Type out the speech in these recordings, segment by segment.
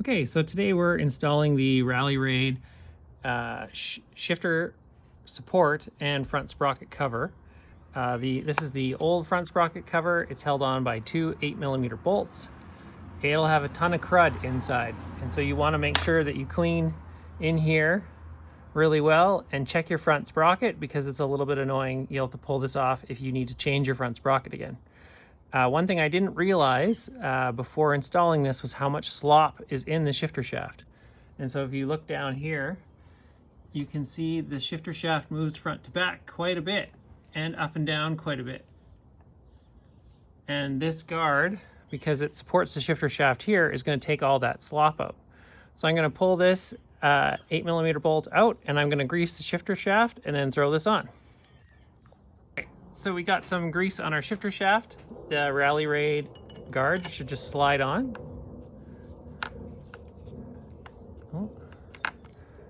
Okay, so today we're installing the Rally Raid shifter support and front sprocket cover. This is the old front sprocket cover. It's held on by two 8mm bolts. It'll have a ton of crud inside, and so you want to make sure that you clean in here really well and check your front sprocket, because it's a little bit annoying. You'll have to pull this off if you need to change your front sprocket again. One thing I didn't realize before installing this was how much slop is in the shifter shaft. And so if you look down here, you can see the shifter shaft moves front to back quite a bit and up and down quite a bit. And this guard, because it supports the shifter shaft here, is going to take all that slop out. So I'm going to pull this 8mm bolt out, and I'm going to grease the shifter shaft and then throw this on. So we got some grease on our shifter shaft. The Rally Raid guard should just slide on. Oh.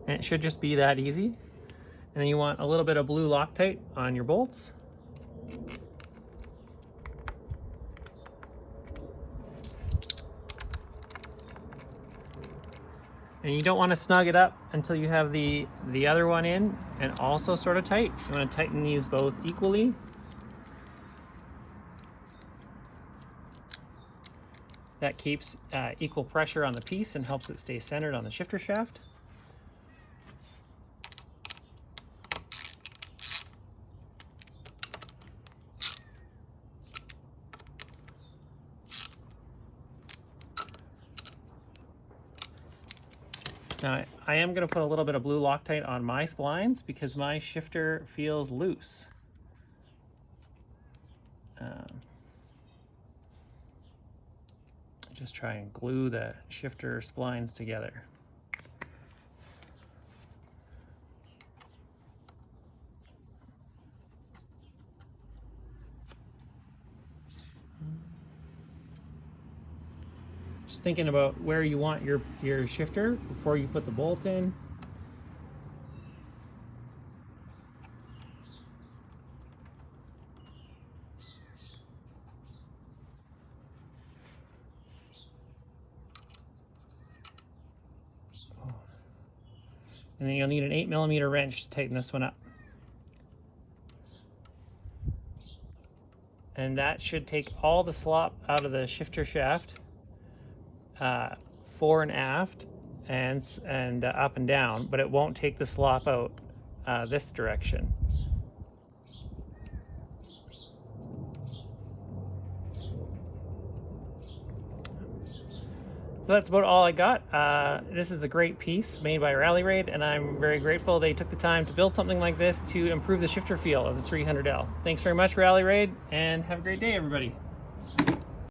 And it should just be that easy. And then you want a little bit of blue Loctite on your bolts. And you don't want to snug it up until you have the other one in and also sort of tight. You want to tighten these both equally. That keeps equal pressure on the piece and helps it stay centered on the shifter shaft. Now, I am going to put a little bit of blue Loctite on my splines because my shifter feels loose. Just try and glue the shifter splines together. Just thinking about where you want your shifter before you put the bolt in. And then you'll need an 8mm wrench to tighten this one up. And that should take all the slop out of the shifter shaft, fore and aft, and up and down, but it won't take the slop out this direction. So that's about all I got. This is a great piece made by Rally Raid, and I'm very grateful they took the time to build something like this to improve the shifter feel of the 300L. Thanks very much, Rally Raid, and have a great day, everybody.